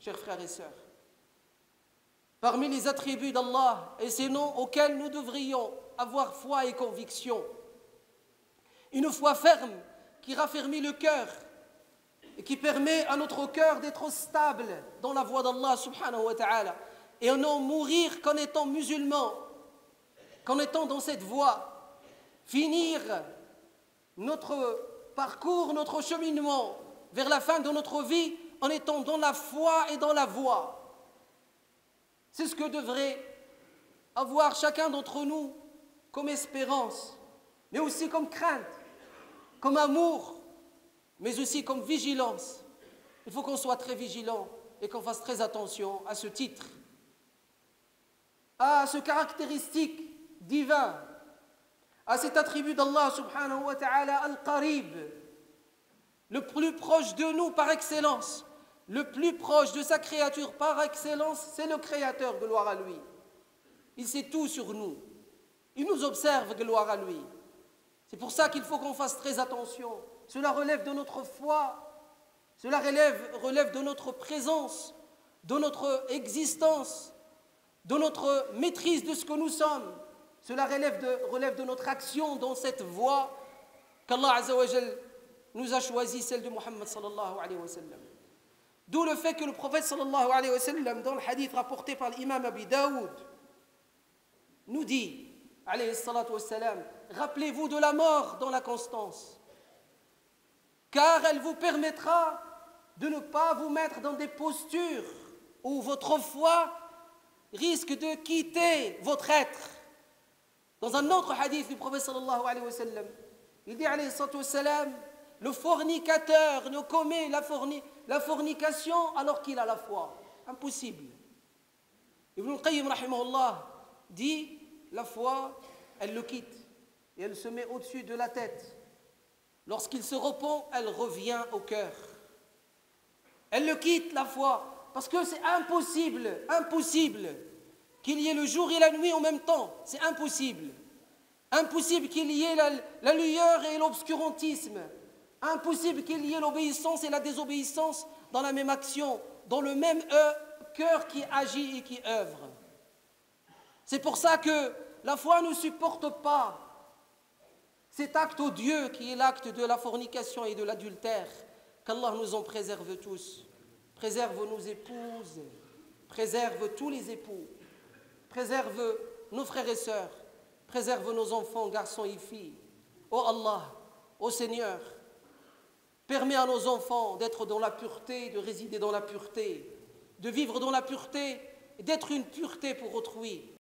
chers frères et sœurs. Parmi les attributs d'Allah et ces noms auxquels nous devrions avoir foi et conviction, une foi ferme qui raffermit le cœur et qui permet à notre cœur d'être stable dans la voie d'Allah subhanahu wa ta'ala et non mourir qu'en étant musulmans, qu'en étant dans cette voie, finir notre parcours, notre cheminement vers la fin de notre vie en étant dans la foi et dans la voie. C'est ce que devrait avoir chacun d'entre nous comme espérance, mais aussi comme crainte, comme amour, mais aussi comme vigilance. Il faut qu'on soit très vigilant et qu'on fasse très attention à ce titre, à ce caractéristique divin, à cet attribut d'Allah subhanahu wa ta'ala al-Qarib, le plus proche de nous par excellence, le plus proche de sa créature par excellence, c'est le Créateur, gloire à lui. Il sait tout sur nous. Il nous observe, gloire à lui. C'est pour ça qu'il faut qu'on fasse très attention. Cela relève de notre foi, cela relève de notre présence, de notre existence, de notre maîtrise de ce que nous sommes. Cela relève de notre action dans cette voie qu'Allah Azza wa Jal nous a choisi, celle de Muhammad sallallahu alayhi wa sallam. D'où le fait que le prophète sallallahu alayhi wa sallam, dans le hadith rapporté par l'imam Abi Daoud, nous dit, alayhi salatu wa sallam, rappelez-vous de la mort dans la constance, car elle vous permettra de ne pas vous mettre dans des postures où votre foi risque de quitter votre être. Dans un autre hadith du prophète sallallahu alayhi wa sallam, il dit, alayhi salatu wa sallam, le fornicateur ne commet la fornication alors qu'il a la foi. Impossible. Ibn al-Qayyim rahimahullah dit, la foi, elle le quitte et elle se met au-dessus de la tête. Lorsqu'il se repent, elle revient au cœur. Elle le quitte, la foi, parce que c'est impossible qu'il y ait le jour et la nuit en même temps. C'est impossible. Impossible qu'il y ait la lueur et l'obscurantisme. Impossible qu'il y ait l'obéissance et la désobéissance dans la même action, dans le même cœur qui agit et qui œuvre. C'est pour ça que la foi ne supporte pas cet acte odieux qui est l'acte de la fornication et de l'adultère. Qu'Allah nous en préserve tous. Préserve nos épouses, préserve tous les époux, préserve nos frères et sœurs, préserve nos enfants, garçons et filles. Ô Allah, ô Seigneur, permets à nos enfants d'être dans la pureté, de résider dans la pureté, de vivre dans la pureté et d'être une pureté pour autrui.